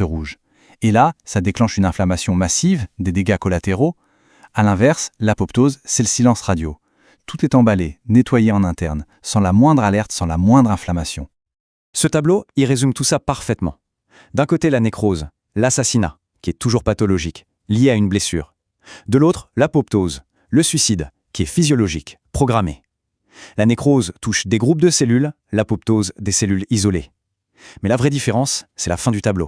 alerte rouge. Et là, ça déclenche une inflammation massive, des dégâts collatéraux. À l'inverse, l'apoptose, c'est le silence radio. Tout est emballé, nettoyé en interne, sans la moindre alerte, sans la moindre inflammation. Ce tableau, il résume tout ça parfaitement. D'un côté, la nécrose, l'assassinat, qui est toujours pathologique, lié à une blessure. De l'autre, l'apoptose, le suicide, qui est physiologique, programmé. La nécrose touche des groupes de cellules, l'apoptose des cellules isolées. Mais la vraie différence, c'est la fin du tableau.